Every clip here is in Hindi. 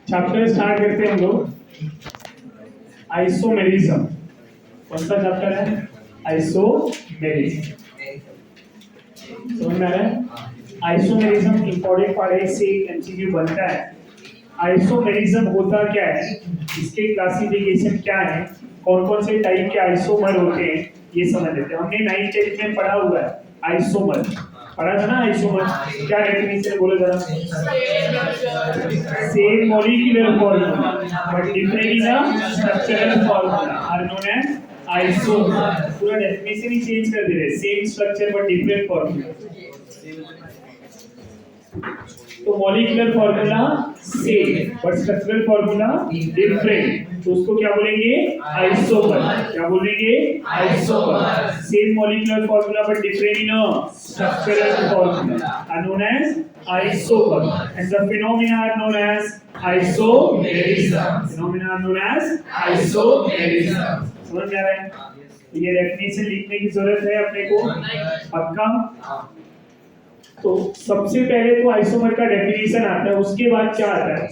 चैप्टर स्टार्ट करते हैं हम लोग। आइसोमेरिज्म। कौन सा चैप्टर है? आइसोमेरिज्म। समझ में आ रहा है? आइसोमेरिज्म इंपॉर्टेंट पार्ट है, इससे एमसीक्यू बनता है। आइसोमेरिज्म होता क्या है, इसके क्लासिफिकेशन क्या है, कौन कौन से टाइप के आइसोमर होते हैं, ये समझ लेते हैं। हमने 9th 10th में पढ़ा हुआ है आइसोमर, पढ़ा था ना आइसोमर? क्या डेफिनेशन बोलो जरा। Same molecular formula but different in the structural formula are known as isomer. पूरा डेफिनेशन ही चेंज कर दे रहे, same structure but different formula. तो molecular formula same but structural formula different, तो उसको क्या बोलेंगे? आइसोमर। क्या बोलेंगे? Isomer. Same molecular formula but different in structural formula are known as isomer, and the phenomena are known as isomerism। phenomena are known as isomerism। समझ में आ रहा है? ये डेफिनेशन लिखने की जरूरत है अपने को, पक्का? तो सबसे पहले तो आइसोमर का डेफिनेशन आता है, उसके बाद क्या आता है?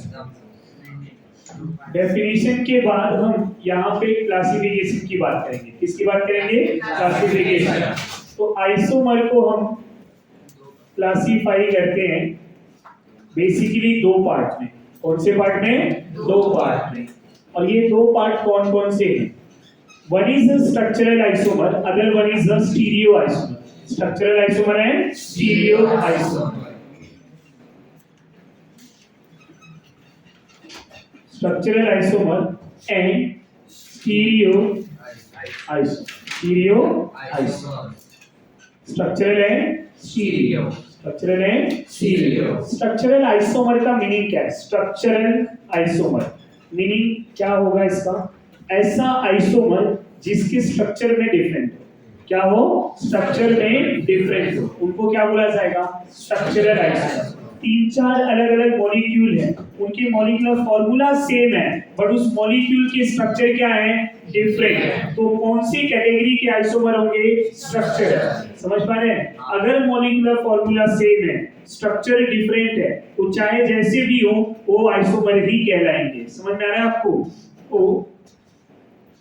डेफिनेशन के बाद हम यहाँ पे क्लासिफिकेशन की बात करेंगे। किसकी बात करेंगे? क्लासिफिकेशन। तो आइसोमर को हम क्लासिफाई करते हैं बेसिकली दो पार्ट में। कौन से पार्ट में? दो पार्ट में। और ये दो पार्ट कौन कौन से हैं? One is the structural isomer, other one is the stereo isomer. Structural isomer है, stereo isomer. Structural isomer and stereo isomer. Stereo isomer. Structural and stereo. Structural and stereo. Structural isomer का मीनिंग क्या है? स्ट्रक्चरल आइसोमर मीनिंग क्या होगा इसका? ऐसा आइसोमर जिसके स्ट्रक्चर में डिफरेंट हो। क्या हो? स्ट्रक्चर में डिफरेंट हो, उनको क्या बोला जाएगा? Structural isomer. तीन चार अलग अलग मॉलिक्यूल हैं, उनके मॉलिक्यूलर फॉर्मूला सेम है बट उस मॉलिक्यूल के स्ट्रक्चर क्या है? डिफरेंट। तो कौन सी कैटेगरी के आइसोमर होंगे? स्ट्रक्चरल। समझ पा रहे हैं? अगर मॉलिक्यूलर फॉर्मूला सेम है, स्ट्रक्चर डिफरेंट है, तो चाहे जैसे भी हो वो आइसोमर ही कहलाएंगे। समझ में आ रहा है आपको? तो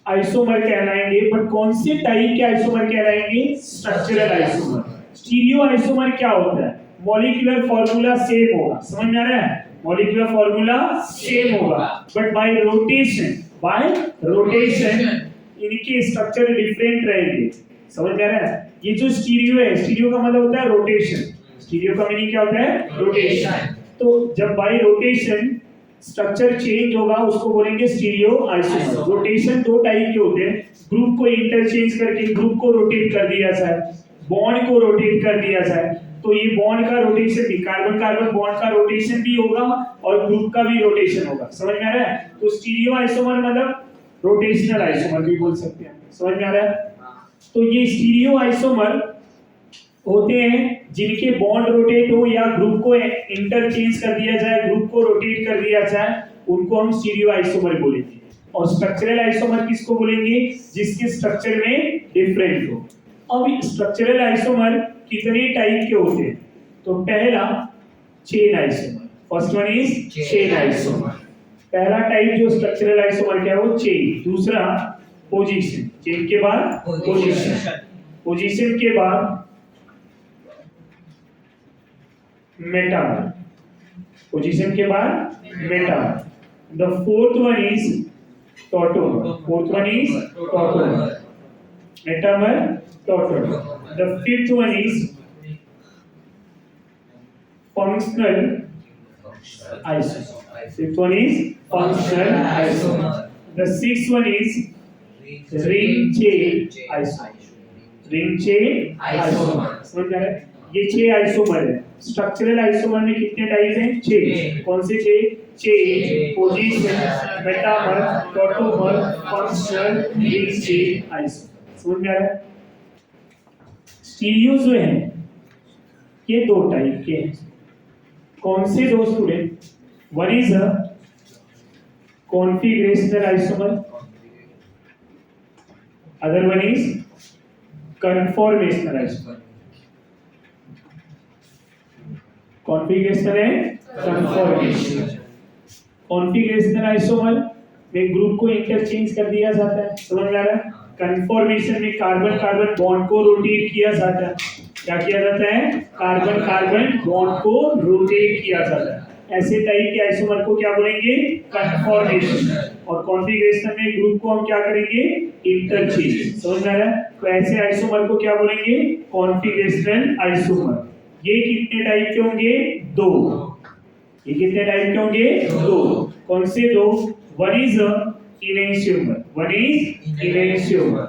आइसोमर कहलाएंगे, बट कौन से टाइप के आइसोमर कहलाएंगे? Structural isomer. स्टीरियो आइसोमर क्या होता है? मॉलिक्यूलर फॉर्मूला सेम होगा। समझ में आ रहा है? मॉलिक्यूलर फॉर्मूला सेम होगा बट बाय रोटेशन इनके स्ट्रक्चर डिफरेंट रहेंगे। समझ में आ रहा है? ये जो स्टीरियो है, स्टीरियो का मतलब होता है रोटेशन। स्टीरियो का मीनिंग क्या होता है? रोटेशन। तो जब बाय रोटेशन स्ट्रक्चर चेंज होगा उसको बोलेंगे स्टीरियो आइसोमर। रोटेशन दो टाइप के होते हैं, ग्रुप को इंटरचेंज करके ग्रुप को रोटेट कर दिया जाए, बॉन्ड को रोटेट कर दिया जाए, तो ये बॉन्ड का रोटेशन भी, कार्बन कार्बन बॉन्ड का रोटेशन भी होगा और ग्रुप का भी रोटेशन होगा। समझ में आ रहा है? तो स्टीरियो आइसोमर मतलब रोटेशनल आइसोमर भी बोल सकते हैं। समझ में आ रहा है? तो ये स्टीरियो आइसोमर होते हैं जिनके बॉन्ड रोटेट हो या ग्रुप को इंटरचेंज कर दिया जाए, ग्रुप को रोटेट कर दिया जाए, उनको हम स्टीरियो आइसोमर बोलेंगे। और स्ट्रक्चरल आइसोमर किसको बोलेंगे? जिसके स्ट्रक्चर में डिफरेंट हो। अब स्ट्रक्चरल आइसोमर कितने टाइप के होते हैं? तो पहला chain isomer. First one is chain isomer. पहला टाइप जो स्ट्रक्चरल आइसोमर क्या है वो चेन। दूसरा पोजीशन, चेन के बाद पोजीशन, पोजीशन के बाद मेटामर, पोजीशन के बाद metamer. The fourth one is tautomer. Fourth one is tautomer, metamer, tautomer. The fifth one is functional isomer. Fifth one is functional isomer. The sixth one is ring chain isomer. Ring chain isomer. समझ में आ रहा है? ये 6 आइसोमर है। स्ट्रक्चरल आइसोमर में कितने टाइप हैं? 6। कौन से 6? Chain, position, metamer, tautomer, functional, ring chain isomer. समझ में आ रहा है? स्टीरियो जो है ये दो टाइप के हैं। कौन से दो student? One is a configurational isomer, other one is conformational isomer. Configuration है कन्फॉर्मेशन। कॉन्फिगरेशनल आइसोमर में ग्रुप को इंटरचेंज कर दिया जाता है, समझ में आ रहा है। कन्फॉर्मेशन में कार्बन कार्बन बॉन्ड को रोटेट किया जाता है। क्या किया जाता है? कार्बन कार्बन बॉन्ड को रोटेट किया जाता है। ऐसे टाइप के आइसोमर को क्या बोलेंगे? कन्फॉर्मेशन। और कॉन्फिगरेशन में ग्रुप को हम क्या करेंगे? इंटरचेंज। समझ में आ रहा है। तो ऐसे आइसोमर को क्या बोलेंगे? Configurational isomer. ये कितने टाइप के होंगे? 2। ये कितने टाइप के होंगे? 2। कौन से 2? One is enantiomer, one is enantiomer,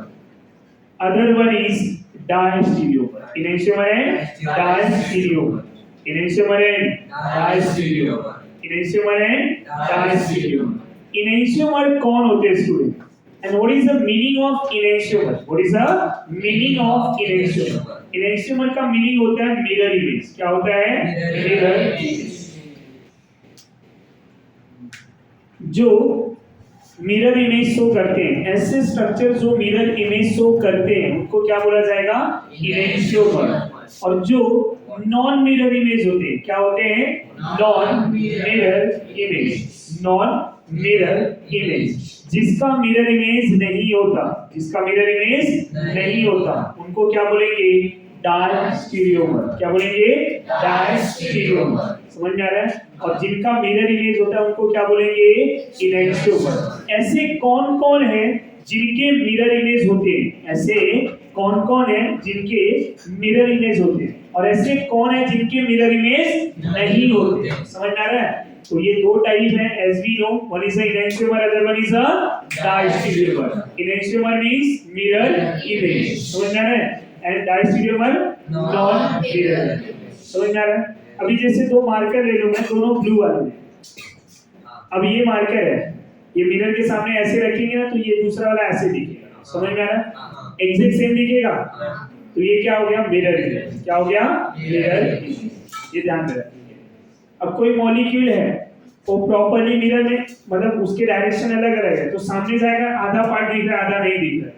other one is diastereomer. Enantiomer and diastereomer. Enantiomer and diastereomer. Enantiomer and diastereomer. Enantiomer कौन होते हैं student? And what is the meaning of enantiomer? What is the meaning of enantiomer? Enantiomer का meaning होता है mirror image. क्या होता है? Mirror image. जो मिरर इमेज शो करते हैं, ऐसे स्ट्रक्चर जो मिरर इमेज शो करते हैं उनको क्या बोला जाएगा? इनेंशियोमर। और जो नॉन मिरर इमेज होते हैं, क्या होते हैं? Non mirror image. Non mirror image, जिसका मिरर इमेज नहीं होता, जिसका मिरर इमेज नहीं होता, उनको क्या बोलेंगे? डायस्टीरियोमर। क्या बोलेंगे? डायस्टीरियोमर। समझ में आ रहा है। और जिनका मिरर इमेज होता है उनको क्या बोलेंगे? इनेंशियोमर। ऐसे कौन कौन है जिनके मिरर इमेज होते हैं? ऐसे कौन कौन है जिनके मिरर इमेज होते हैं? और ऐसे कौन है जिनके मिरर इमेज नहीं होते? समझ में आ रहा है। तो ये 2 टाइप है, as we know, one is enantiomer, other one is diastereomer. Enantiomer means mirror image, समझ में आ रहा है, एंड diastereomer नॉन मिरर। समझ में आ रहा है। अभी जैसे 2 मार्कर ले लो मैं, दोनों ब्लू वाले। अब ये मार्कर है, ये मिरर के सामने ऐसे रखेंगे ना तो ये दूसरा वाला ऐसे दिखेगा। समझ में आ रहा है। एग्जैक्ट सेम दिखेगा। तो ये क्या हो गया? Mirror image. क्या हो गया? Mirror image. ये ध्यान में रखिए। अब कोई मॉलिक्यूल है वो प्रॉपर्ली मिरर में, मतलब उसके डायरेक्शन अलग अलग है, तो सामने जाएगा आधा पार्ट दिख रहा है, आधा नहीं दिख रहा है,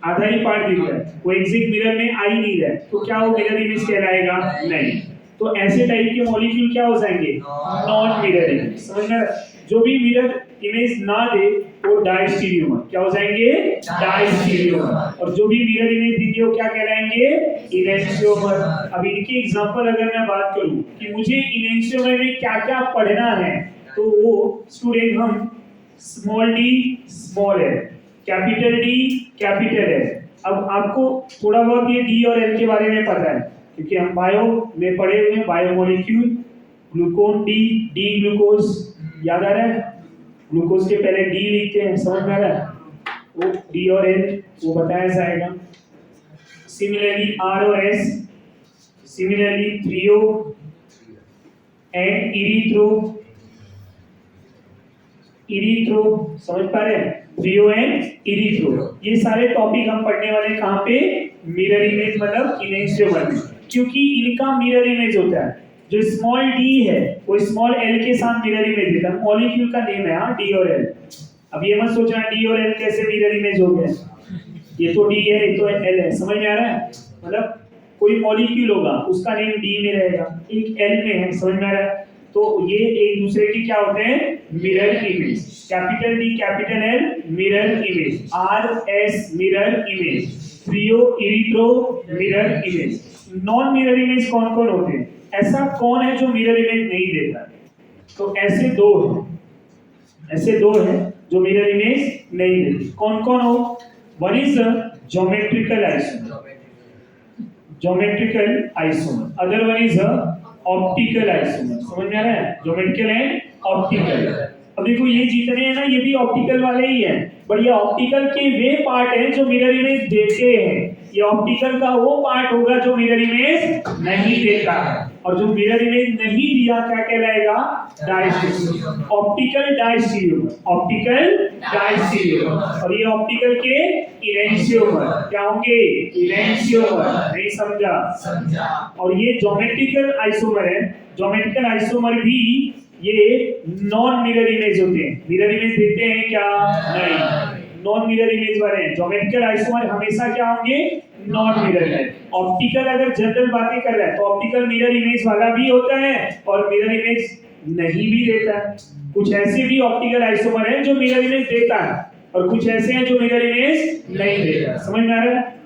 आधा ही पार्ट दिख रहा है, वो एग्जैक्ट मिरर में आ ही नहीं रहा है, तो क्या वो मिरर इमेज कहलाएगा? नहीं। तो ऐसे टाइप के मॉलिक्यूल क्या हो जाएंगे? Non mirror image. समझ में? जो भी मिरर इमेज ना दे वो डायस्टीरियोमर। क्या हो जाएंगे? डायस्टीरियोमर। और जो भी मिरर इमेज देंगे वो क्या कहलाएंगे? इनेंशियोमर। अब इनके एग्जांपल अगर मैं बात करूं कि मुझे इनेंशियोमर में क्या-क्या पढ़ना है, तो वो स्टूडेंट हम small D small L, capital D capital L. अब आपको थोड़ा बहुत ये डी और एल के बारे में पता है क्योंकि हम बायो में पढ़े हुए हैं। बायोमोलिक्यूल, ग्लूकोन डी, डी ग्लूकोज, याद आ रहा है? ग्लूकोज के पहले डी लिखते हैं, समझ में आ रहा है? वो डी और एल वो बताया जाएगा। सिमिलरली आर और S, similarly threo and erythro, erythro, समझ पा रहे हैं? थ्रियो एंड इरिथ्रो, ये सारे टॉपिक हम पढ़ने वाले कहाँ पे? मिरर इमेज, मतलब इनेंशियोमर में, क्योंकि इनका मिरर इमेज होता है। जो स्मॉल डी है वो स्मॉल एल के साथ मिरर इमेज देता है। मॉलिक्यूल का नेम है, हाँ, डी और एल। अब ये मत सोचना डी और एल कैसे मिरर इमेज हो गया, ये तो डी है, ये तो एल है। समझ में आ रहा है? मतलब कोई मॉलिक्यूल होगा उसका नेम डी में रहेगा, एक एल में है। समझ में आ रहा है? तो ये एक दूसरे की क्या होते हैं? Mirror image. Capital D capital L mirror image, R S mirror image, threo erythro mirror image. Non mirror image कौन कौन होते हैं? ऐसा कौन है जो मिरर इमेज नहीं देता? तो ऐसे 2 हैं, ऐसे 2 हैं जो मिरर इमेज नहीं देते। कौन कौन हो? One is geometrical isomer, geometrical isomer, other one is optical isomer. समझ में आ रहा है? Geometrical and optical. अब देखो ये जितने हैं ना ये भी ऑप्टिकल वाले ही हैं, बट ये ऑप्टिकल के वे पार्ट हैं जो मिरर इमेज देते हैं। ये ऑप्टिकल का वो पार्ट होगा जो मिरर इमेज नहीं देता है। और जो मिरर इमेज नहीं दिया क्या कहलाएगा? Diastereomer. Optical diastereomer, optical diastereomer. और ये ऑप्टिकल के इनेंशियोमर क्या होंगे? इनेंशियोमर। नहीं समझा? समझा। और ये ज्योमेट्रिकल आइसोमर है। ज्योमेट्रिकल आइसोमर भी ये नॉन मिरर इमेज होते हैं। मिरर इमेज देते हैं क्या? नहीं। नॉन मिरर इमेज वाले हैं। ज्योमेट्रिकल आइसोमर हमेशा क्या होंगे? नॉन मिरर है। ऑप्टिकल अगर जनरल बातें कर रहा है तो ऑप्टिकल मिरर इमेज वाला भी होता है और मिरर इमेज नहीं भी देता है। कुछ ऐसे भी ऑप्टिकल आइसोमर हैं जो मिरर इमेज देता है और कुछ ऐसे हैं जो मिरर इमेज नहीं देता। समझ में आ रहा है?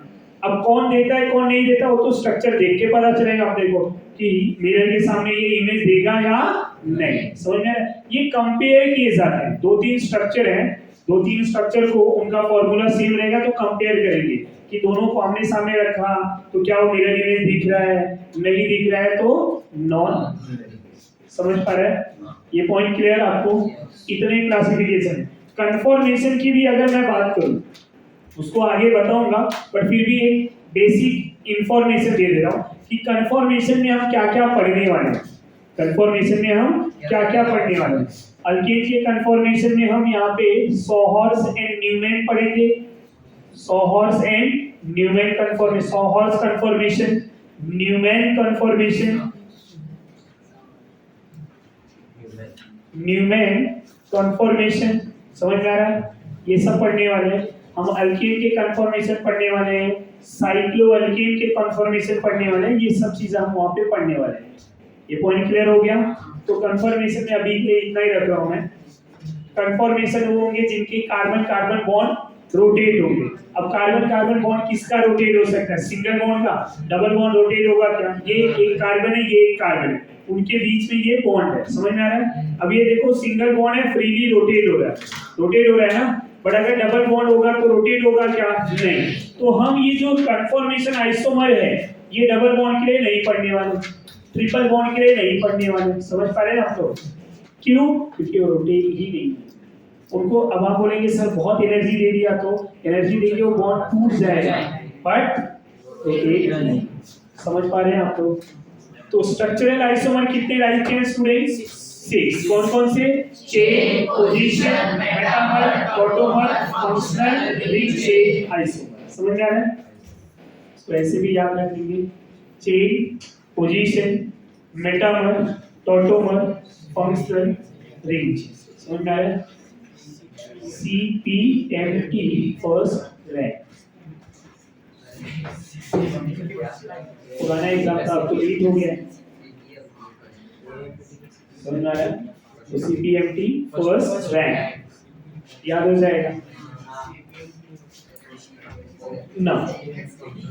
अब कौन देता है कौन नहीं देता वो तो स्ट्रक्चर देख के पता चलेगा। आप देखो कि मिरर के सामने ये इमेज देगा या नहीं। समझ में आ रहा है? ये कंपेयर किए जाते हैं। दो तीन स्ट्रक्चर हैं, दो तीन स्ट्रक्चर को उनका फॉर्मूला सेम रहेगा तो कंपेयर करेंगे कि दोनों को आमने सामने रखा तो क्या वो मिरर इमेज दिख रहा है, नहीं दिख रहा है तो नॉन। समझ पा रहे हैं? ये पॉइंट क्लियर आपको? इतने क्लासिफिकेशन है। कंफर्मेशन की भी अगर मैं बात करूं उसको आगे बताऊंगा, पर फिर भी एक बेसिक इंफॉर्मेशन दे दे रहा हूं कि कंफर्मेशन में हम क्या क्या पढ़ने वाले हैं। कंफर्मेशन में हम क्या क्या पढ़ने वाले हैं? अल्केन के कंफर्मेशन में हम यहाँ पे सोहर्स एंड न्यूमैन पढ़ेंगे। Sawhorse and Newman conformation, sawhorse conformation, Newman conformation, Newman conformation. समझ में आ रहा है? ये सब पढ़ने वाले हैं हम। अल्केन के कंफर्मेशन पढ़ने वाले हैं, साइक्लो अल्केन के कंफर्मेशन पढ़ने वाले हैं। ये सब चीजें हम वहां पे पढ़ने वाले हैं। ये पॉइंट क्लियर हो गया? तो कंफर्मेशन में अभी के लिए इतना ही रख रहा हूं मैं। कंफर्मेशन वो होंगे जिनके कार्बन कार्बन बॉन्ड रोटेट होंगे। अब कार्बन कार्बन बॉन्ड किसका रोटेट हो सकता है? सिंगल बॉन्ड का। डबल बॉन्ड रोटेट होगा क्या? ये एक कार्बन है, ये एक कार्बन है, उनके बीच में ये बॉन्ड है। समझ में आ रहा है? अब ये देखो सिंगल बॉन्ड है, फ्रीली रोटेट हो रहा है, रोटेट हो रहा है ना। बट अगर डबल बॉन्ड होगा तो रोटेट होगा क्या? नहीं। तो हम ये जो कंफर्मेशन आइसोमर है ये डबल बॉन्ड के लिए नहीं पढ़ने वाले, ट्रिपल बॉन्ड के लिए नहीं पढ़ने वाले। समझ पा रहे हैं आप लोग? क्यों? क्योंकि वो रोटेट ही नहीं। उनको अब आप बोलेंगे सर बहुत एनर्जी दे दिया तो एनर्जी देके वो बॉन्ड टूट जाएगा, बट रोटेट नहीं। समझ पा रहे हैं आप लोग? तो स्ट्रक्चरल आइसोमर कितने टाइप के हैं स्टूडेंट्स? 6। कौन कौन से? Chain, position, metamer, tautomer, functional, ring chain isomer. समझ में आ रहा है? तो ऐसे भी याद रख लीजिए, chain, position, metamer, tautomer, functional, ring. समझ में आ रहा है? CPMT first rank. पुराना एग्जाम था अब तो लीड हो गया है। समझ में आ रहा है? तो CPMT फर्स्ट रैंक याद हो जाएगा ना।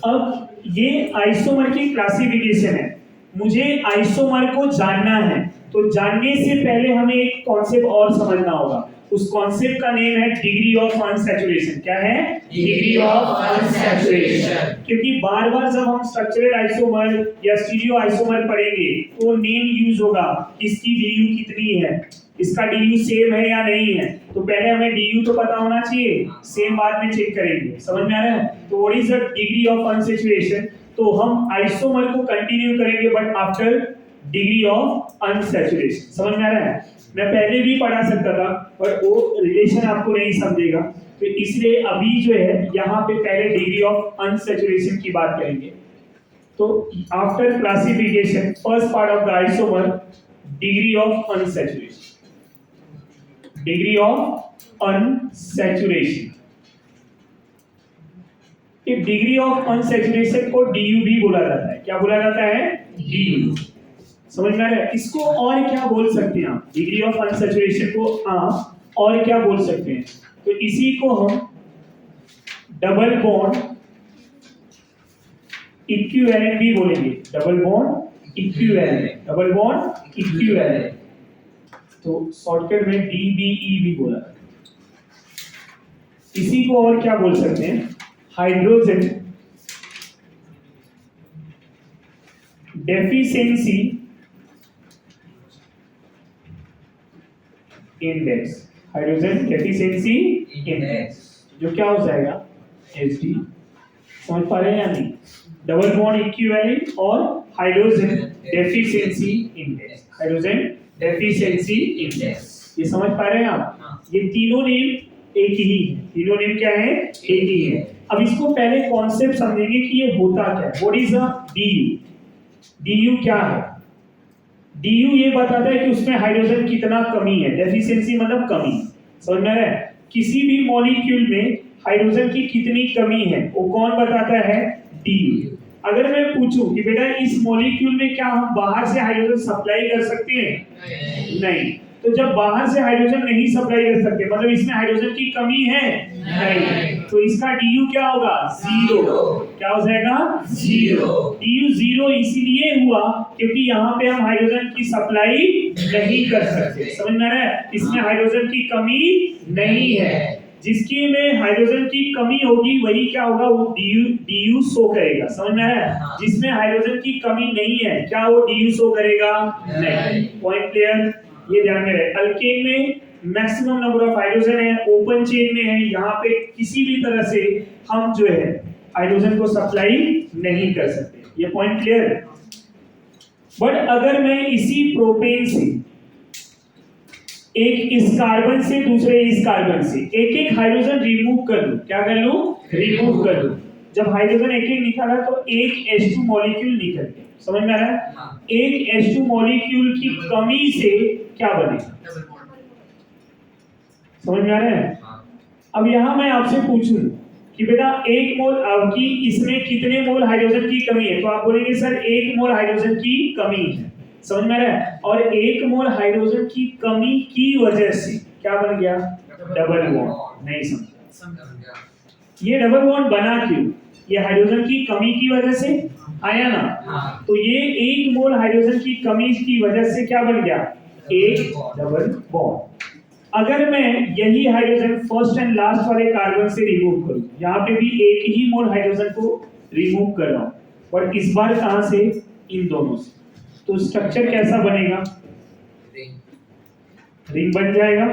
अब ये आइसोमर की क्लासिफिकेशन है। मुझे आइसोमर को जानना है तो जानने से पहले हमें एक कॉन्सेप्ट और समझना होगा। उस कॉन्सेप्ट का नेम है डिग्री ऑफ अनसैचुरेशन। क्या है? Degree of unsaturation. क्योंकि बार बार जब हम स्ट्रक्चरल आइसोमर या स्टीरियो आइसोमर पढ़ेंगे तो नेम यूज होगा, इसकी DU कितनी है, इसका DU सेम है या नहीं है। तो पहले हमें DU तो पता होना चाहिए, सेम बाद में चेक करेंगे। समझ में आ रहा है? तो what is the degree of unsaturation? तो हम आइसोमर को कंटिन्यू करेंगे but after degree of unsaturation. समझ में आ रहा है? मैं पहले भी पढ़ा सकता था पर वो रिलेशन आपको नहीं समझेगा, तो इसलिए अभी जो है यहाँ पे पहले डिग्री ऑफ अनसैचुरेशन की बात करेंगे। तो after classification first part of the isomer, degree of unsaturation. Degree of unsaturation. Degree of unsaturation को DU भी बोला जाता है। क्या बोला जाता है? DU। समझ में आ रहा है? इसको और क्या बोल सकते हैं आप? डिग्री ऑफ अनसैचुरेशन को आप और क्या बोल सकते हैं? तो इसी को हम डबल बॉन्ड इक्विवेलेंट भी बोलेंगे। Double bond equivalent, double bond equivalent. तो शॉर्टकट में DBE भी बोला। इसी को और क्या बोल सकते हैं? Hydrogen deficiency index. Hydrogen deficiency index जो क्या हो जाएगा? HD। समझ पा रहे हैं या नहीं? डबल बॉन्ड इक्विवेलेंट और hydrogen deficiency index. Hydrogen deficiency index, ये समझ पा रहे हैं आप? ये तीनों नेम एक ही है। तीनों नेम क्या है? एक ही है। अब इसको पहले कॉन्सेप्ट समझेंगे कि ये होता क्या है। What is a DU? DU क्या है? DU ये बताता है कि उसमें हाइड्रोजन कितना कमी है। डेफिशिएंसी मतलब कमी। समझ में आ रहा है? किसी भी मॉलिक्यूल में हाइड्रोजन की कितनी कमी है वो कौन बताता है? DU। अगर मैं पूछूं कि बेटा इस मॉलिक्यूल में क्या हम बाहर से हाइड्रोजन सप्लाई कर सकते हैं? नहीं। तो जब बाहर से हाइड्रोजन नहीं सप्लाई कर सकते मतलब इसमें हाइड्रोजन की कमी है? नहीं। तो इसका du क्या होगा? जीरो। क्या हो जाएगा? जीरो। du जीरो इसीलिए हुआ क्योंकि यहाँ पे हम हाइड्रोजन की सप्लाई नहीं कर सकते। समझ में आ रहा है? इसमें हाइड्रोजन की कमी नहीं है। जिसकी में हाइड्रोजन की कमी होगी वही क्या होगा? वो du शो करेगा। समझ में आ रहा है? जिसमें हाइड्रोजन की कमी नहीं है क्या वो du शो करेगा? नहीं। Point clear? ये ध्यान में रहे। अल्केन में मैक्सिमम नंबर ऑफ हाइड्रोजन है, ओपन चेन में है, यहाँ पे किसी भी तरह से हम जो है हाइड्रोजन को सप्लाई नहीं कर सकते। ये पॉइंट क्लियर? बट अगर मैं इसी प्रोपेन से एक इस कार्बन से दूसरे इस कार्बन से एक एक हाइड्रोजन रिमूव कर लूं, क्या कर लूं? रिमूव कर लूं। जब हाइड्रोजन एक एक निकाला तो एक H2 मॉलिक्यूल निकल गया। समझ में आ रहा है? एक H2 मॉलिक्यूल की कमी से क्या बनेगा? समझ में आ रहा है? अब यहां मैं आपसे पूछूं कि बेटा एक मोल की इसमें कितने मोल हाइड्रोजन की कमी है? तो आप बोलेंगे सर एक मोल हाइड्रोजन की कमी है। समझ में आ रहा है? और एक मोल हाइड्रोजन की कमी की वजह से क्या बन गया? Double bond. नहीं समझा? ये डबल बॉन्ड बना क्यों? ये हाइड्रोजन की कमी की वजह से आया ना? तो ये एक मोल हाइड्रोजन की कमी की वजह से क्या बन गया? एक डबल बॉन्ड। अगर मैं यही हाइड्रोजन फर्स्ट एंड लास्ट वाले कार्बन से रिमूव करूं, यहाँ पे भी एक ही मोल हाइड्रोजन को रिमूव कर रहा हूं, और इस बार कहां से? इन दोनों से। तो स्ट्रक्चर कैसा बनेगा? रिंग बन जाएगा।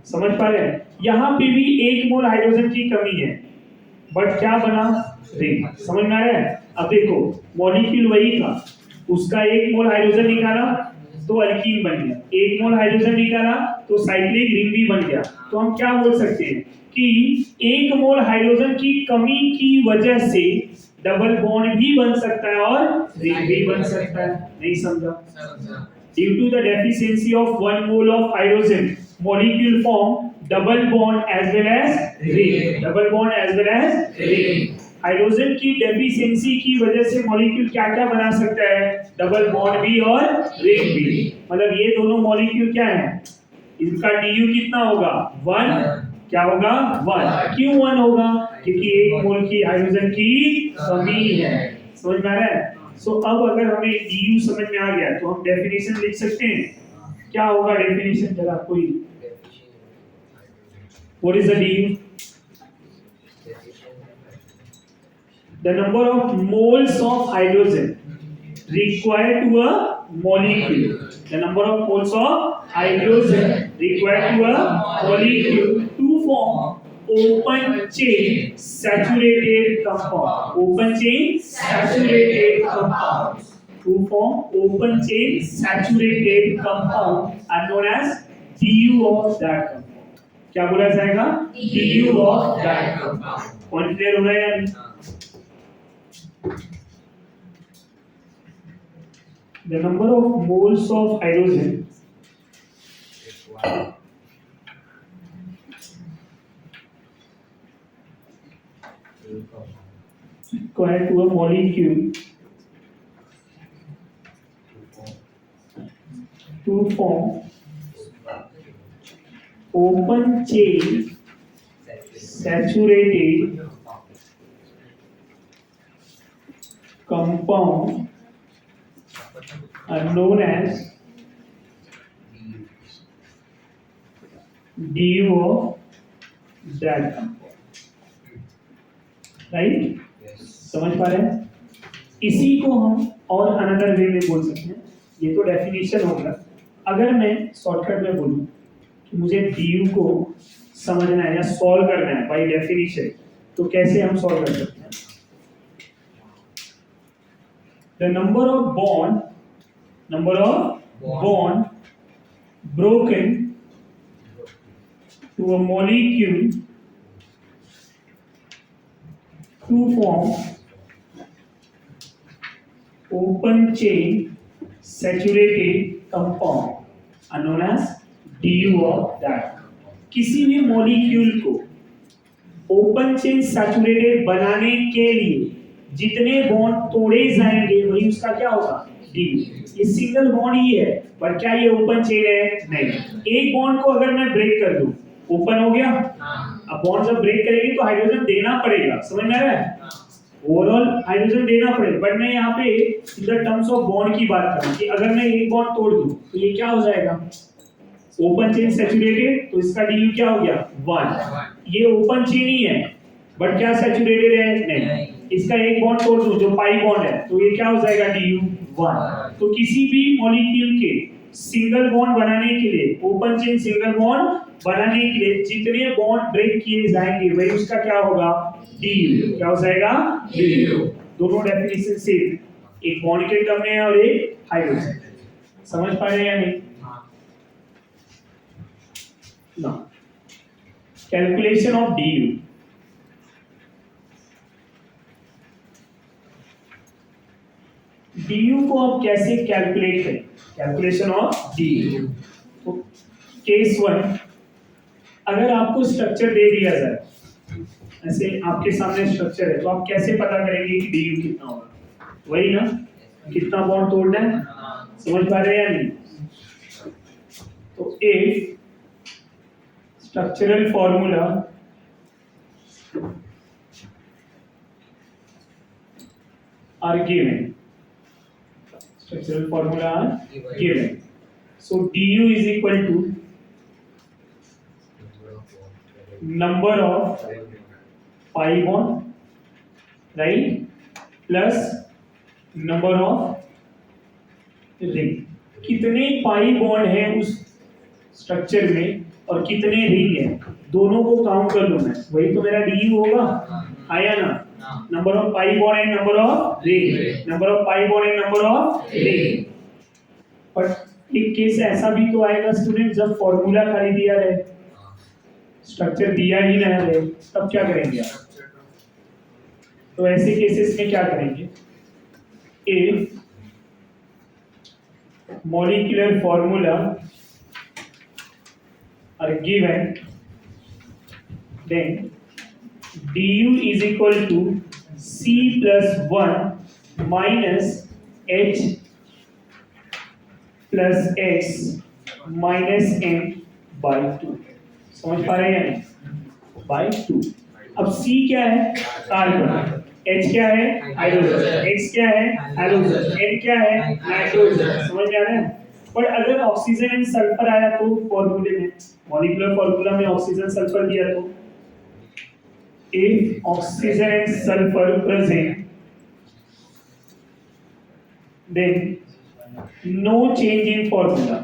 समझ पा रहे हैं? यहाँ पे भी एक मोल हाइड्रोजन की कमी है बट क्या बना? रिंग। समझ में आ रहा है? अब देखो मॉलिक्यूल वही था, उसका एक मोल हाइड्रोजन निकाला तो अल्कीन बन गया, एक मोल हाइड्रोजन निकाला तो साइक्लिक रिंग भी बन गया। तो हम क्या बोल सकते हैं कि एक मोल हाइड्रोजन की कमी की वजह से डबल बॉन्ड भी बन सकता है और रिंग भी बन सकता है। नहीं समझा? Due to the deficiency of 1 mole of hydrogen, molecule form double bond as well as ring. Double bond as well as ring. Hydrogen की डेफिशिएंसी की वजह से मॉलिक्यूल क्या क्या बना सकता है? डबल बॉन्ड भी और रिंग भी। मतलब ये दोनों मॉलिक्यूल क्या है? इनका du कितना होगा? 1। क्या होगा? 1। क्यों 1 होगा? क्योंकि एक मोल की हाइड्रोजन की कमी है। समझ में आ रहा है? सो अब अगर हमें du समझ में आ गया तो हम डेफिनेशन लिख सकते हैं। क्या होगा डेफिनेशन? जरा कोई what is the du? The number of moles of hydrogen required to a molecule. The number of moles of hydrogen required to a molecule to form open chain saturated compound. Open chain saturated compound. To form open chain saturated compound are known as du of that compound. क्या बोला जाएगा? du of that compound. Point clear हो रहा है यार? The number of moles of hydrogen required to a molecule to form open chain saturated compound are known as du of that compound. Right? समझ पा रहे हैं? इसी को हम और अनदर वे में बोल सकते हैं। ये तो डेफिनेशन होगा। अगर मैं शॉर्टकट में बोलूं कि मुझे du को समझना है या सॉल्व करना है बाय डेफिनेशन, तो कैसे हम सॉल्व कर सकते हैं? The number of bond broken to a molecule to form open chain saturated compound are known as du of that. किसी भी मॉलिक्यूल को ओपन चेन सैचुरेटेड बनाने के लिए जितने बॉन्ड तोड़े जाएंगे वही उसका क्या होगा, डी। ये सिंगल बॉन्ड ही है, पर क्या ये ओपन चेन है? नहीं। एक बॉन्ड को अगर मैं ब्रेक कर दूं, ओपन हो गया। अब बॉन्ड जब ब्रेक करेंगे तो हाइड्रोजन देना पड़ेगा, समझ में आ रहा है? ओवरऑल हाइड्रोजन देना पड़ेगा, बट मैं यहाँ पे in the terms of bond की बात कर रहा हूँ कि अगर मैं एक बॉन्ड तोड़ दूं तो ये क्या हो जाएगा, ओपन चेन सैचुरेटेड, तो इसका डीयू क्या हो गया, 1। ये ओपन चेन ही है बट क्या सैचुरेटेड है? नहीं। इसका एक बॉन्ड तोड़ दूं जो पाई बॉन्ड है, तो ये क्या हो जाएगा, डीयू 1। तो किसी भी मॉलिक्यूल के सिंगल बॉन्ड बनाने के लिए, ओपन चेन सिंगल बॉन्ड बनाने के लिए जितने बॉन्ड ब्रेक किए जाएंगे वही उसका क्या होगा, डीयू। क्या हो जाएगा, डीयू। दोनों डेफिनेशन सेम, एक बॉन्ड के टर्म में और एक हाइड्रोजन। समझ पा रहे हैं या नहीं? ना कैलकुलेशन ऑफ डीयू। डीयू को आप कैसे कैलकुलेट करें? Calculation of DU. तो केस 1, अगर आपको स्ट्रक्चर दे दिया जाए, ऐसे आपके सामने स्ट्रक्चर है, तो आप कैसे पता करेंगे कि डीयू कितना होगा? वही ना, कितना बॉन्ड तोड़ना है। समझ पा रहे हैं या नहीं? तो एक structural formula are given. Structural formula are given. So du is equal to number of pi bond, right, plus number of ring. कितने पाई बॉन्ड है उस स्ट्रक्चर में और कितने रिंग है, दोनों को काउंट कर लूं मैं, वही तो मेरा du होगा। आया ना? Number of pi bond and number of ring, number of pi bond and number of ring. But एक केस ऐसा भी तो आएगा स्टूडेंट जब फॉर्मूला खाली दिया रहे, स्ट्रक्चर दिया ही ना रहे, तब क्या करेंगे आप? तो ऐसे केसेस में क्या करेंगे, if molecular formula are given, then du is equal to c plus 1 minus h plus x minus n by 2। समझ पा रहे हैं? by 2। अब c क्या है, कार्बन, H क्या है, हाइड्रोजन, X क्या है, हाइड्रोजन, N क्या है, नाइट्रोजन। समझ में आ रहा है? पर अगर ऑक्सीजन एंड सल्फर आया तो फॉर्मूले में, मॉलिक्यूलर फॉर्मूला में ऑक्सीजन सल्फर दिया तो if oxygen and sulfur present, then no change in formula,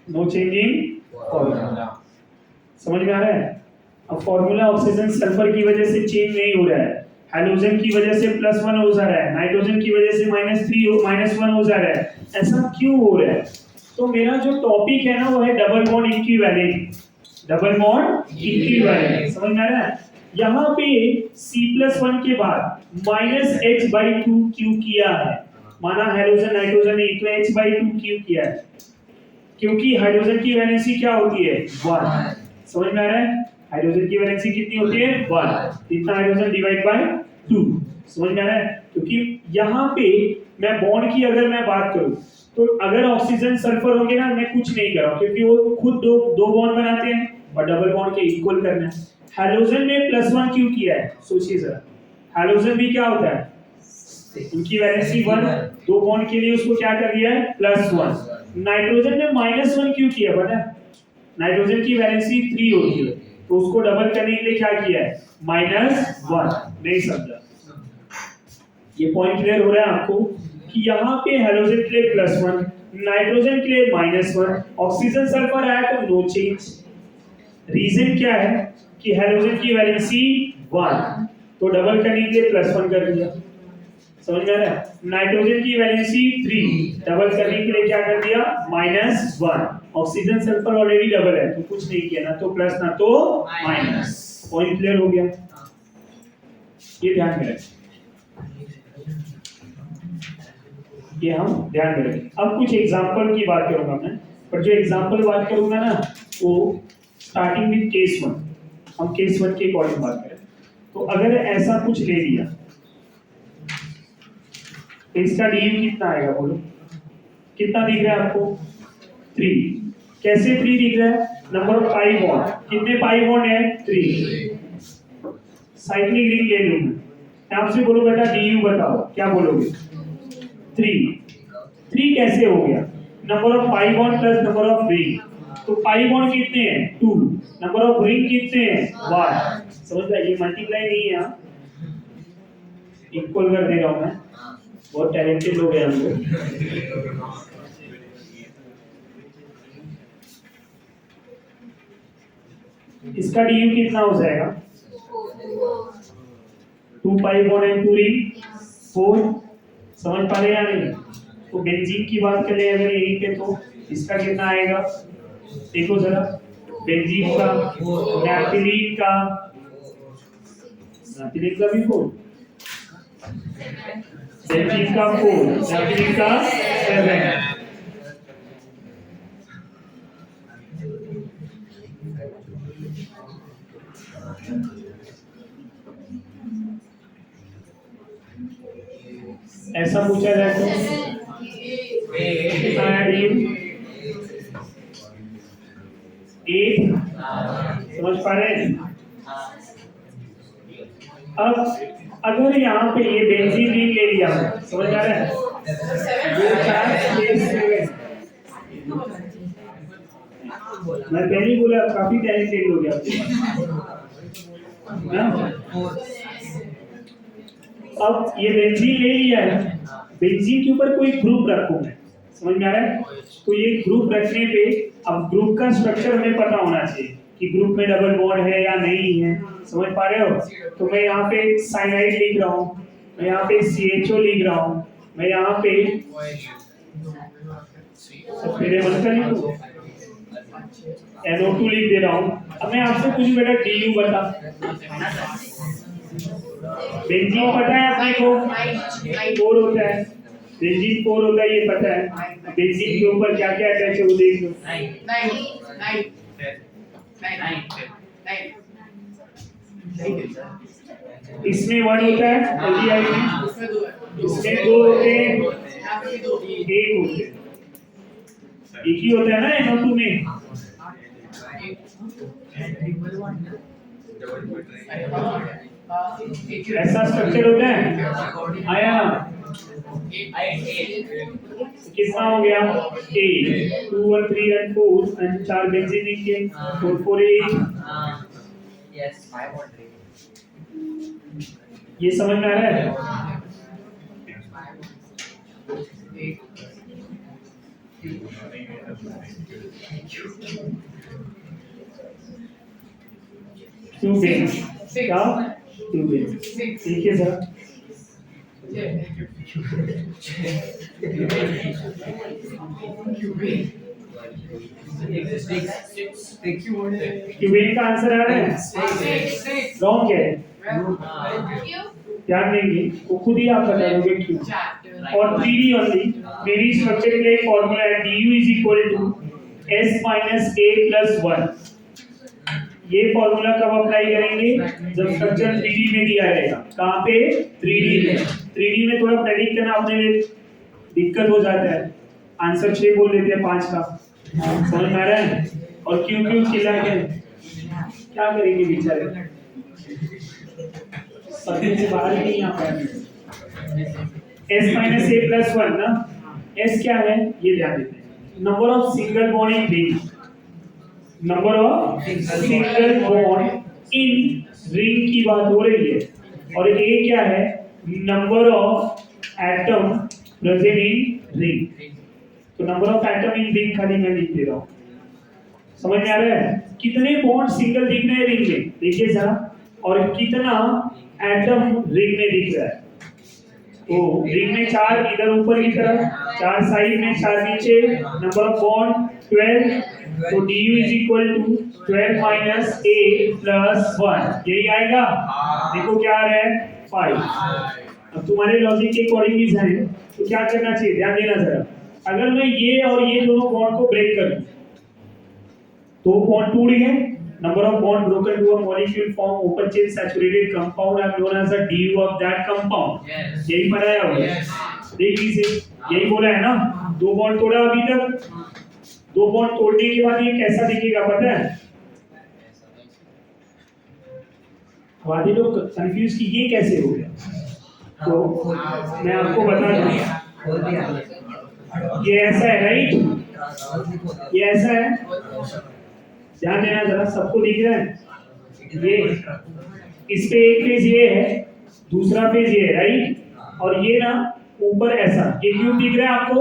no change in formula। समझ में आ रहा है? अब फॉर्मूला ऑक्सीजन सल्फर की वजह से चेंज नहीं हो रहा है, हाइड्रोजन की वजह से +1 हो जा रहा है, नाइट्रोजन की वजह से -1 हो जा रहा है। ऐसा क्यों हो रहा है? तो मेरा जो टॉपिक है ना वो है double bond equivalent, double bond equivalent. समझ में आ रहा है? यहाँ पे C+1 के बाद -h/2 क्यों किया है? माना हाइड्रोजन नाइट्रोजन नहीं, तो h/2 क्यों किया है? क्योंकि हाइड्रोजन की वैलेंसी क्या होती है, 1। समझ में आ रहा है? हाइड्रोजन की वैलेंसी कितनी होती है, 1। इतना हाइड्रोजन डिवाइड बाय 2। समझ में आ रहा है? क्योंकि यहाँ पे मैं बॉन्ड की अगर मैं बात करूं तो अगर ऑक्सीजन सल्फर होंगे ना, मैं कुछ नहीं कर रहा हूं क्योंकि वो खुद दो बॉन्ड बनाते हैं और डबल बॉन्ड के इक्वल करना है। हाइड्रोजन में +1 क्यों किया है, सोचिए जरा। हाइड्रोजन भी क्या होता है, उनकी वैलेंसी 1, दो बॉन्ड के लिए उसको क्या कर दिया है, +1। नाइट्रोजन में -1 क्यों किया पता है? नाइट्रोजन की वैलेंसी 3 होती है, तो उसको डबल करने के लिए क्या किया है, -1। नहीं समझा? ये पॉइंट क्लियर हो रहा है आपको कि यहाँ पे हाइड्रोजन के लिए +1, नाइट्रोजन के लिए -1, ऑक्सीजन सल्फर आया तो नो चेंज। रीजन क्या है कि हाइड्रोजन की वैलेंसी 1, तो डबल करने के लिए +1 कर दिया। समझ में आ रहा है? नाइट्रोजन की वैलेंसी 3, डबल करने के लिए क्या कर दिया, -1। ऑक्सीजन सल्फर ऑलरेडी डबल है तो कुछ नहीं किया, ना तो प्लस ना तो माइनस। पॉइंट क्लियर हो गया? ये ध्यान में रखें, ये हम ध्यान में रखें। अब कुछ एग्जांपल की बात करूंगा मैं, पर जो एग्जांपल बात करूंगा ना वो स्टार्टिंग विद केस 1, हम केस 1 के अकॉर्डिंग बात करें। तो अगर ऐसा कुछ ले लिया तो इसका du कितना आएगा बोलो? कितना दिख रहा है आपको? 3। कैसे 3 दिख रहा है? Number of pi bond. कितने पाई बॉन्ड है? 3। साइक्लिक रिंग ले लूं मैं, आपसे बोलो बेटा du बताओ, क्या बोलोगे? 3 कैसे हो गया? Number of pi bond plus number of ring. तो पाई बॉन्ड कितने हैं? 2। नंबर ऑफ रिंग कितने हैं? 1। समझ गए? ये मल्टीप्लाई नहीं है, इक्वल कर दे रहा हूं मैं। बहुत टैलेंटेड लोग हैं हम लोग। इसका du कितना हो जाएगा? 2 पाई बॉन्ड एंड 2 रिंग 4। समझ पा रहे या नहीं? तो बेंजीन की बात करें अगर यहीं पे, तो इसका कितना आएगा? देखो जरा, बेंजीन का, नैप्थेलीन का, नैप्थेलीन का भी 4, बेंजीन का 4, नैप्थेलीन का 7। ऐसा पूछा जाए तो कितना है du? 8। समझ पा रहे हैं? अब अगर यहाँ पे ये बेंजीन रिंग ले लिया, समझ आ रहा है? 2 4 6 7। मैं पहले ही बोला काफी टैलेंटेड हो गया। अब ये बेंजीन ले लिया है, बेंजीन के ऊपर कोई ग्रुप रखूं मैं, समझ में आ रहा है? तो ये ग्रुप रखने पे अब ग्रुप का स्ट्रक्चर हमें पता होना चाहिए कि ग्रुप में डबल बॉन्ड है या नहीं है। समझ पा रहे हो? तो मैं यहाँ पे साइनाइड लिख रहा हूँ, मैं यहाँ पे CHO लिख रहा हूँ, मैं यहाँ पे मेरे मन का लिखूं, NO2 लिख दे रहा हूँ। अब मैं आपसे कुछ बेटा du बता। बेंजीन पता है अपने को 4 होता है, बेंजीन 4 होता है, ये पता है। बेंजीन के ऊपर क्या क्या अटैच है वो देख लो। 9 इसमें 1 होता है एल्डिहाइड में, इसमें 2 होते हैं, 1 होते हैं, एक ही होता है ना NO2 में। ऐसा स्ट्रक्चर होता है, आया? कितना हो गया? 8 2 1 3 and 4 and 4 बेंजीन के 4 4 8। यस 5 और 3। ये समझ में आ रहा है? टू बेंज क्या? 2 बेंज। ठीक है सर। क्यूबेन का आंसर आ रहा है? रॉन्ग है, ध्यान देंगे वो खुद ही आप बता दोगे क्यों। और 3D ओनली मेरी स्ट्रक्चर के लिए फॉर्मूला है du is equal to s minus a plus 1। ये फॉर्मूला कब अप्लाई करेंगे? जब स्ट्रक्चर 3D में दिया रहेगा। कहाँ पे? 3D में। 3D में थोड़ा प्रेडिक्ट करना अपने लिए दिक्कत हो जाता है, आंसर 6 बोल देते हैं 5 का। समझ में आ रहा है? और क्यों क्यों चिल्ला के क्या करेंगे बेचारे, सर्किट से बाहर ही नहीं आ पाएंगे। s minus a plus 1 ना, s क्या है ये ध्यान देते हैं। Number of single bond in ring, number of single bond in ring की बात हो रही है। और a क्या है? Number of atom present in ring. तो number of atom in ring खाली मैं लिख दे रहा हूँ। समझ में आ रहा है? कितने बॉन्ड सिंगल दिख रहे हैं रिंग में, देखिए जरा, और कितना एटम रिंग में दिख रहा है। तो रिंग में 4 इधर ऊपर की तरफ, 4 साइड में, 4 नीचे, नंबर ऑफ बॉन्ड 12। तो du is equal to 12 minus a plus 1, यही आएगा। देखो क्या आ रहा है? 5। अब तुम्हारे लॉजिक के अकॉर्डिंग भी जाए तो क्या करना चाहिए, ध्यान देना जरा। अगर मैं ये और ये दोनों बॉन्ड को ब्रेक कर दूं, 2 बॉन्ड टूट गए, Number of bond broken to a molecule form open chain saturated compound are known as the DU of that compound. यही पढ़ाया होगा। देख लीजिए, यही बोला है ना, दो बॉन्ड तोड़ा अभी तक, दो बॉन्ड तोड़ने के बाद ये कैसा दिखेगा पता है? वादी लोग कंफ्यूज कि ये कैसे हो गया, तो मैं आपको बता दूं, ये ऐसा है राइट, ये ऐसा है, ध्यान देना जरा, सबको दिख रहा है ये, इस पे एक फेज ये है, दूसरा फेज ये है राइट, और ये ना ऊपर ऐसा, ये क्यों दिख रहा है आपको?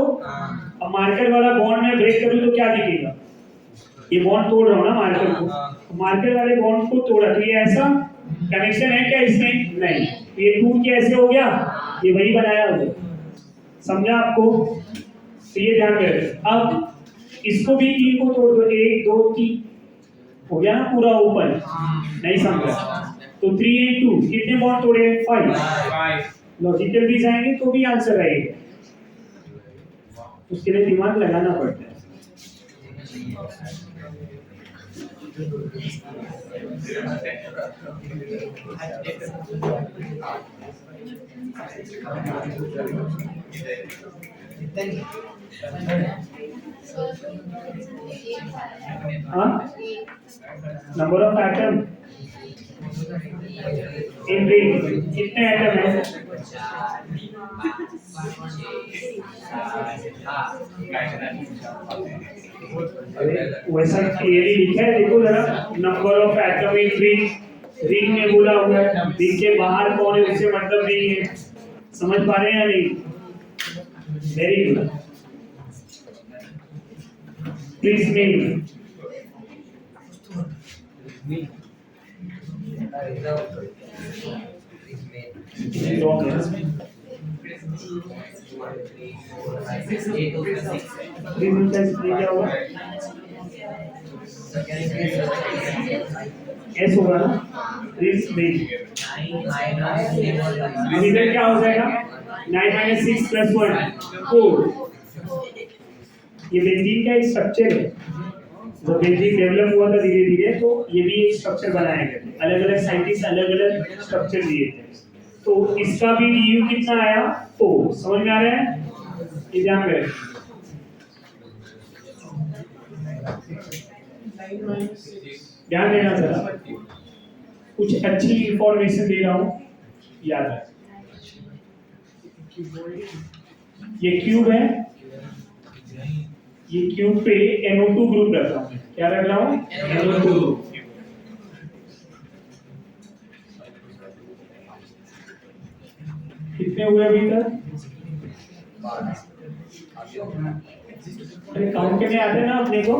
अब मार्कर वाला बॉन्ड में ब्रेक करूं तो क्या दिखेगा? ये बॉन्ड तोड़ रहा हूं ना मार्कर को, मार्कर वाले बॉन्ड को तोड़ा तो ये ऐसा कनेक्शन है क्या इसमें? नहीं, तो ये टूट के ऐसे हो गया, ये वही बनाया हो, समझा आपको? तो ये ध्यान में रखें। अब इसको भी तीन को तोड़ दो, 1 2 3 हो गया ना पूरा ओपन, नहीं समझा? तो 3 and 2 कितने बॉन्ड तोड़े? 5। लॉजिकल भी जाएंगे तो भी आंसर आएगा, उसके लिए दिमाग लगाना पड़ता है। Number of atom in ring, कितने एटम है? वैसा क्लियरली लिखा है, देखो जरा, number of atom in ring, ring में बोला हुआ है, रिंग के बाहर कौन है उससे मतलब नहीं है, समझ पा रहे हैं या नहीं? Very good, please name. S होगा ना, रिजल्ट क्या हो जाएगा? 9 - 6 + 1 4। ये बेंजीन का एक स्ट्रक्चर है, जब बेंजीन डेवलप हुआ था धीरे धीरे, तो ये भी एक स्ट्रक्चर बनाया गया, अलग अलग साइंटिस्ट अलग अलग स्ट्रक्चर दिए थे, तो इसका भी डीयू कितना आया? 4। समझ में आ रहा है? ये ध्यान में ध्यान देना जरा, कुछ अच्छी इंफॉर्मेशन दे रहा हूं, याद है। ये क्यूब है, ये क्यूब पे NO2 ग्रुप रख रहा हूं, क्या रख रहा हूं? NO2 group. कितने हुए अभी तक? अरे काउंट करने आते हैं ना अपने को।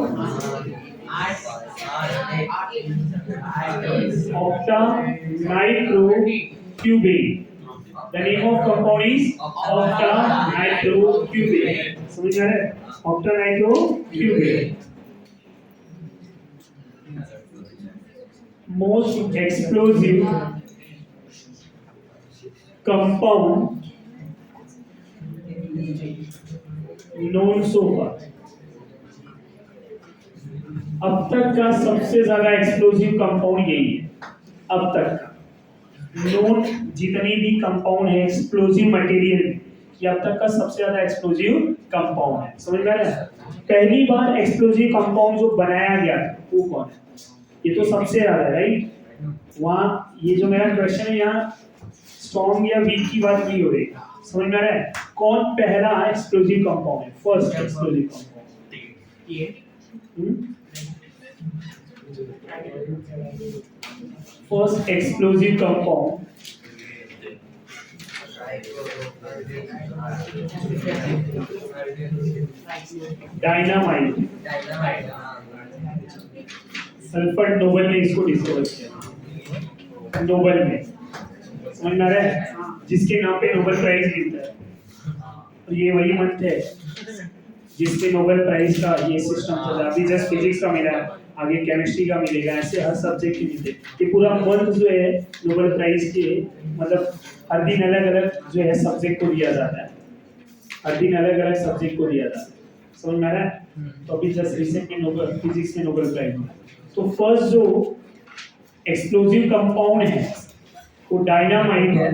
Octanitrocubane, the name of compound is octa nitrocubane, समझ आ रहा है? octa nitrocubane, most explosive compound known so far। अब तक का सबसे ज्यादा एक्सप्लोसिव कंपाउंड यही है, अब तक का नोन जितने भी कंपाउंड है एक्सप्लोसिव मटेरियल, ये अब तक का सबसे ज्यादा एक्सप्लोसिव कंपाउंड है, समझ में आ रहा है? पहली बार एक्सप्लोसिव कंपाउंड जो बनाया गया वो कौन है? ये तो सबसे ज्यादा है राइट। वहां ये जो मेरा क्वेश्चन है, यहाँ स्ट्रॉन्ग या वीक की बात नहीं हो रही, समझ में आ रहा है? कौन पहला एक्सप्लोसिव कंपाउंड है? फर्स्ट एक्सप्लोसिव कंपाउंड ये first explosive compound dynamite. Alfred Nobel ने इसको डिस्कवर किया, नोबेल में, समझ में आ रहा है? जिसके नाम पे नोबेल प्राइज मिलता है, और ये वही मंथ है जिसके नोबेल प्राइज का ये सिस्टम चला। अभी जस्ट फिजिक्स का मिला, आगे केमिस्ट्री का मिलेगा, ऐसे हर सब्जेक्ट की मिलते। ये पूरा मंथ जो है नोबेल प्राइज के, मतलब हर दिन अलग अलग जो है सब्जेक्ट को दिया जाता है, हर दिन अलग अलग सब्जेक्ट को दिया जाता है, समझ में आ रहा है? तो अभी जस्ट रिसेंटली नोबेल फिजिक्स में नोबेल प्राइज मिला। तो फर्स्ट जो एक्सप्लोजिव कंपाउंड है वो डायनामाइट है,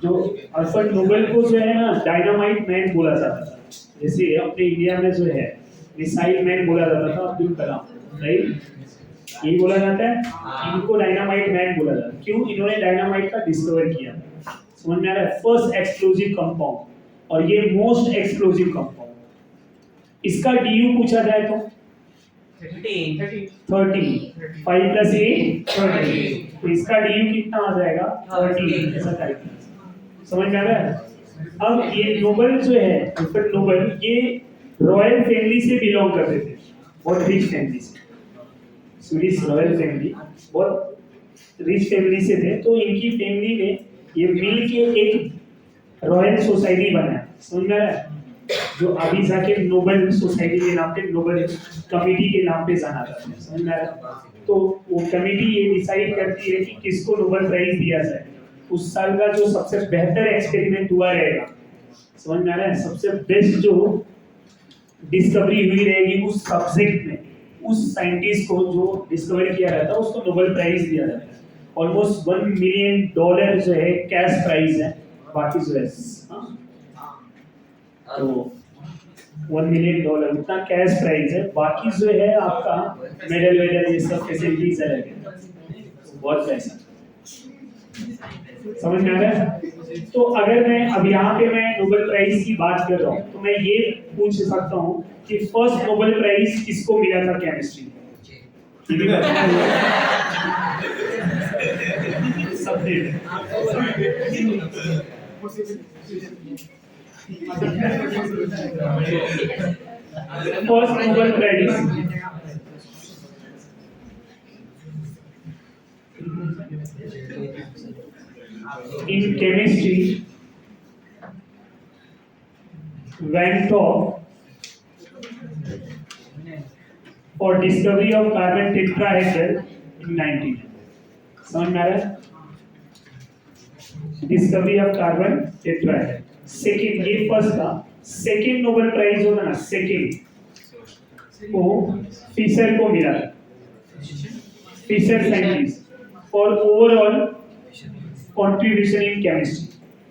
जो अल्फ्रेड नोबेल को जो है ना डायनामाइट मैन बोला जाता था। जैसे अपने इंडिया में जो है मिसाइल मैन बोला जाता था अब्दुल कलाम, राइट? यही बोला जाता है, इनको डायनामाइट मैन बोला जाता है। क्यों? इन्होंने डायनामाइट का डिस्कवर किया। समझ में आ रहा है? फर्स्ट एक्सप्लोजिव कंपाउंड, और ये मोस्ट एक्सप्लोजिव कंपाउंड। इसका डीयू पूछा जाए तो 30 5 + 8 30, तो इसका डीयू कितना आ जाएगा? 30। ऐसा टाइप समझ में आ रहा है? अब ये नोबेल जो है अल्फ्रेड नोबेल, ये रॉयल फैमिली से बिलोंग करते थे, बहुत रिच फैमिली से, स्वीडिश रॉयल फैमिली, बहुत रिच फैमिली से थे। तो इनकी फैमिली ने ये मिल के एक रॉयल सोसाइटी बनाया। समझ में आ रहा है? जो अभी जाके नोबेल सोसाइटी के नाम पे, नोबेल कमेटी के नाम पे जाना जाता है। समझ में आ रहा है? तो वो कमेटी ये डिसाइड करती है कि किसको नोबेल प्राइज दिया जाए। उस साल का जो सबसे बेहतर एक्सपेरिमेंट हुआ रहेगा, समझ में आ रहा है, सबसे बेस्ट जो डिस्कवरी हुई रहेगी उस सब्जेक्ट में, उस साइंटिस्ट को जो डिस्कवर किया रहता है उसको नोबेल प्राइज दिया जाता है। ऑलमोस्ट $1 मिलियन जो है कैश प्राइज है। बाकी जो है तो $1 मिलियन उतना कैश प्राइज है। बाकी जो है आपका मेडल वेडल ये सब फैसिलिटीज अलग है, बहुत पैसा। समझ में आ रहा है? तो अगर मैं अब यहाँ पे मैं नोबेल प्राइज की बात कर रहा हूँ तो मैं ये पूछ सकता हूँ कि फर्स्ट नोबेल प्राइज किसको मिला था chemistry? First Nobel prize in chemistry went off for discovery of carbon tetrahedral in 19. समझ में आ रहा है? Discovery of carbon tetrahedral second, ये फर्स्ट था। सेकंड नोबेल प्राइज होगा ना, सेकंड को फिशर को मिला, Fischer scientist for overall contribution in chemistry,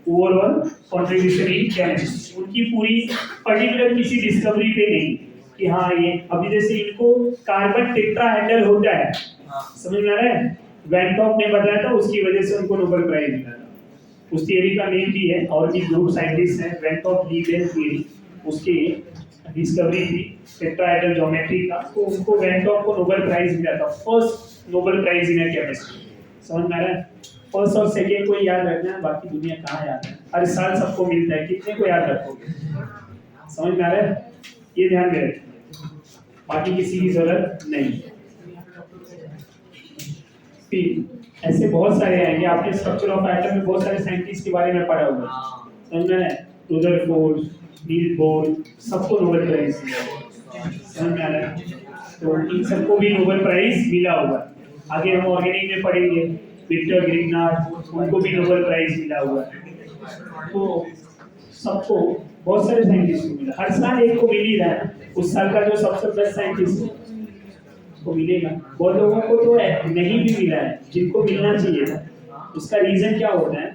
overall contribution in chemistry. उनकी पूरी पर्टिकुलर किसी डिस्कवरी पे नहीं कि हाँ ये अभी जैसे इनको कार्बन टेट्राहेड्रल होता है, समझ में आ रहा है? वेंटॉप ने बताया था, उसकी वजह से उनको नोबेल प्राइज मिला था। उस थियरी का नेम भी है, और भी ग्रुप साइंटिस्ट हैं, वेंटॉप लीबेल थियरी, उसकी डिस्कवरी थी टेट्राहेड्रल ज्योमेट्री का, तो उनको वेंटॉप को नोबेल प्राइज मिला था, first Nobel prize in chemistry. समझ में आ रहा है? फर्स्ट और सेकेंड को याद रखना है, बाकी दुनिया कहाँ याद है, हर साल सबको मिलता है, कितने को याद रखोगे? समझ में आ रहा है? ये ध्यान में रखना, बाकी किसी की जरूरत नहीं है। फिर ऐसे बहुत सारे आएंगे, आपने स्ट्रक्चर ऑफ एटम में बहुत सारे साइंटिस्ट के बारे में पढ़ा होगा, समझ में है? रुदरफोर्ड, नील बोर, सबको नोबेल प्राइज मिला, समझ में आ रहा है? तो इन सबको भी नोबेल प्राइज मिला होगा। आगे हम ऑर्गेनिक में पढ़ेंगे, विक्टर ग्रिग्नार्ड, उनको भी नोबेल प्राइज मिला हुआ है। तो सबको, बहुत सारे साइंटिस्ट को मिला, हर साल एक को मिल ही रहा है। उस साल का जो सबसे बेस्ट साइंटिस्ट है उसको मिलेगा। बहुत लोगों को तो नहीं भी मिला है, जिनको मिलना चाहिए था। उसका रीजन क्या होता है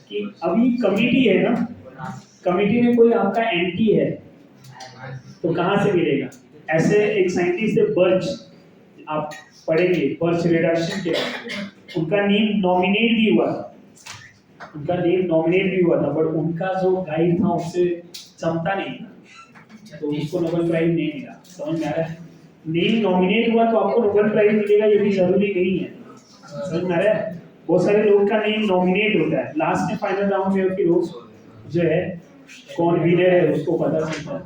कि अभी कमिटी है ना, कमिटी में कोई आपका एंटी है तो कहाँ से मिलेगा? ऐसे एक साइंटिस्ट है बर्च, आप पढ़ेंगे बर्च रिडक्शन के, उनका नेम नॉमिनेट भी हुआ था, उनका नेम नॉमिनेट भी हुआ था, बट उनका जो गाइड था उससे जमता नहीं था, तो उसको नोबेल प्राइज नहीं मिला। समझ में आ रहा है? नेम नॉमिनेट हुआ तो आपको नोबेल प्राइज मिलेगा ये भी जरूरी नहीं है। समझ में आ रहा है? बहुत सारे लोग का नेम नॉमिनेट होता है, लास्ट में फाइनल राउंड में फिर वो जो है कौन विनर है उसको पता चलता है।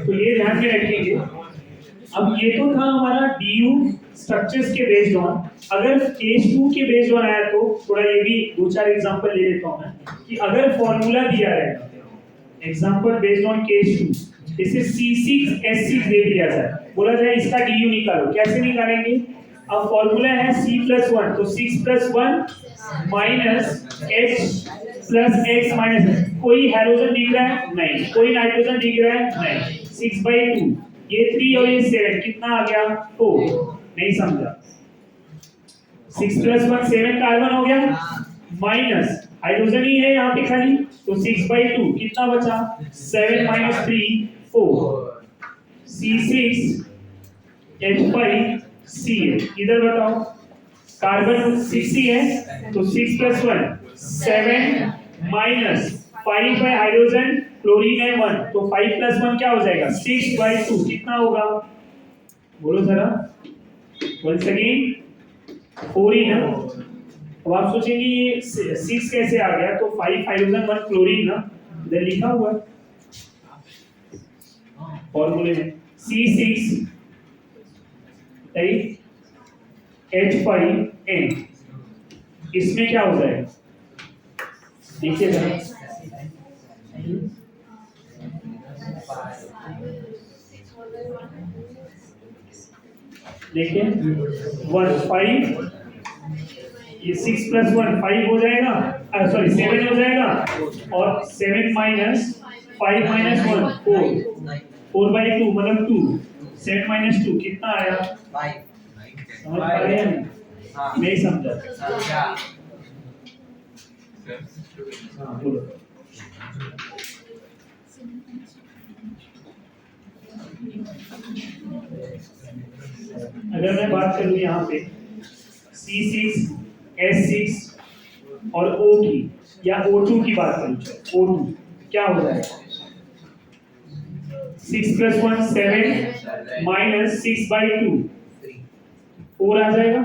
तो ये ध्यान में रखेंगे। अब ये तो था हमारा डीयू स्ट्रक्चर्स के बेस्ड ऑन। अगर केस 2 के बेस्ड ऑन आया तो थोड़ा ये भी 2-4 एग्जांपल ले लेता हूं मैं कि अगर फॉर्मूला दिया रहेगा, एग्जांपल बेस्ड ऑन केस 2, जैसे C6H6 दे दिया जाए, बोला जाए इसका डीयू निकालो, कैसे निकालेंगे? अब फॉर्मूला है C+1, तो 6 + 1 - H प्लस x माइनस, कोई हाइड्रोजन दिख रहा है नहीं, कोई नाइट्रोजन दिख रहा है नहीं, 6/2, ये 3 और ये 7 कितना आ गया 4, नहीं समझा। 6 + 1 7 कार्बन हो गया, माइनस हाइड्रोजन ही है यहाँ पे खाली, तो 6/2 कितना बचा 7 - 3 4, C6 H5 Cl, इधर बताओ कार्बन 6 ही है तो 6 + 1 7 माइनस 5 बाय हाइड्रोजन क्लोरीन है 1, तो 5 + 1 क्या हो जाएगा 6/2, कितना होगा बोलो जरा, वंस अगेन 4 ही ना। अब आप सोचेंगे ये 6 कैसे आ गया, तो 5 हाइड्रोजन 1 क्लोरीन ना, इधर लिखा हुआ है फॉर्मूले में, C6 H5N, इसमें क्या हो जाएगा देखिए जरा, देखिए 1 5, ये 6 + 1 5 हो जाएगा, सॉरी 7 हो जाएगा, और 7 - 5 - 1 4, 4/2 मतलब 2, 7 - 2 कितना आया 5, समझ पा रहे हैं नहीं समझा, हाँ बोलो। अगर मैं बात करूं यहाँ पे C6 S6 और O की या O2 की बात करूं, O2 क्या हो जाएगा 6 + 1 7 माइनस 6/2 4 आ जाएगा।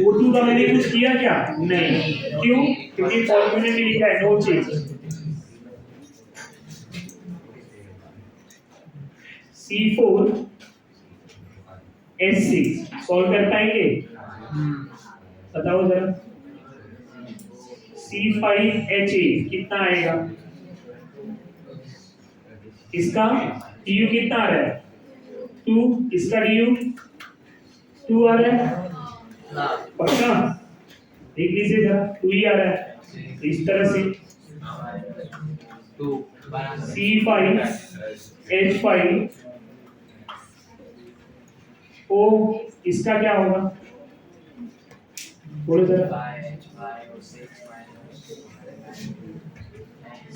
O2 का मैंने कुछ किया क्या नहीं, क्यों, क्योंकि फॉर्मूले में लिखा है no change. C4 S6 solve कर पाएंगे बताओ जरा, C5H8 कितना आएगा, इसका du कितना आ रहा है 2, इसका du 2 आ रहा है पक्का, देख लीजिए जरा 2 ही आ रहा है, तो इस तरह से C5H5 O, इसका क्या होगा बोलो जरा,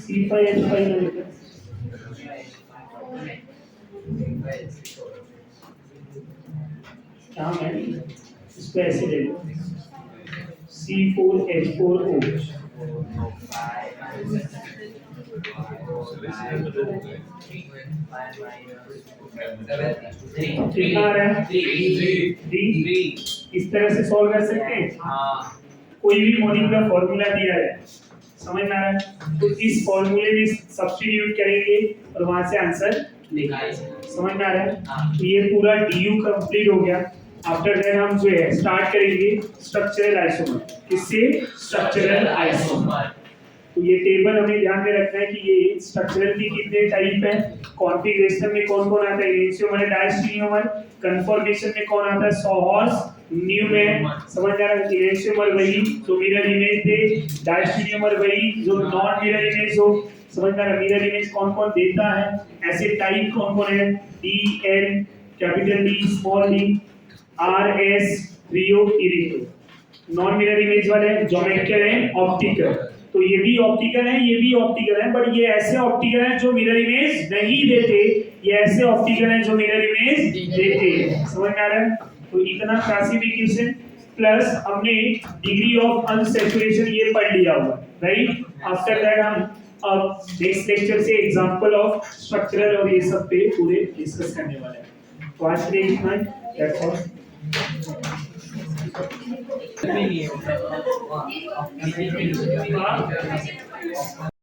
C5H5 ना लिखा, क्या है इसको ऐसे ले लो C4H4O, कितना आ रहा है 3, इस तरह से सॉल्व कर सकते हैं। कोई भी मॉलिक्यूलर फॉर्मूला दिया है समझ में आ रहा है, तो इस फॉर्मूले में सब्स्टिट्यूट करेंगे और वहां से आंसर निकालेंगे, समझ में आ रहा है। तो ये पूरा DU कंप्लीट हो गया। आफ्टर दैट हम जो है स्टार्ट करेंगे स्ट्रक्चरल आइसोमर, किससे स्ट्रक्चरल आइसोमर। तो ये टेबल हमें ध्यान में रखना है कि ये स्ट्रक्चरल की कितने टाइप है, कॉन्फ़िगरेशन में कौन कौन आता है, इनिशियोमर है डायस्टीरियोमर, कन्फॉर्मेशन में कौन आता है सॉहॉर्स न्यूमैन, समझ आ रहा है। इनिशियोमर वही जो मिरर इमेज दे, डायस्टीरियोमर वही जो नॉन मिरर इमेज हो, समझ आ रहा है। मिरर इमेज कौन कौन देता है, ऐसे टाइप कौन कौन है, D N capital D small D, R S रियो इरिटो। नॉन मिरर इमेज वाले ज्योमेट्रिकल है, ऑप्टिकल, तो ये भी ऑप्टिकल है, ये भी ऑप्टिकल है, बट ये ऐसे ऑप्टिकल हैं जो मिरर इमेज नहीं देते, ये ऐसे ऑप्टिकल हैं जो मिरर इमेज देते हैं, समझ में आ रहा है। तो इतना क्लासिफिकेशन प्लस हमने डिग्री ऑफ अनसैचुरेशन ये पढ़ लिया हुआ, राइट। आफ्टर दैट हम अब नेक्स्ट लेक्चर से एग्जांपल ऑफ स्ट्रक्चरल और ये सब पे पूरे डिस्कस करने वाले हैं। तो आज के लिए इतना ही, दैट्स ऑल।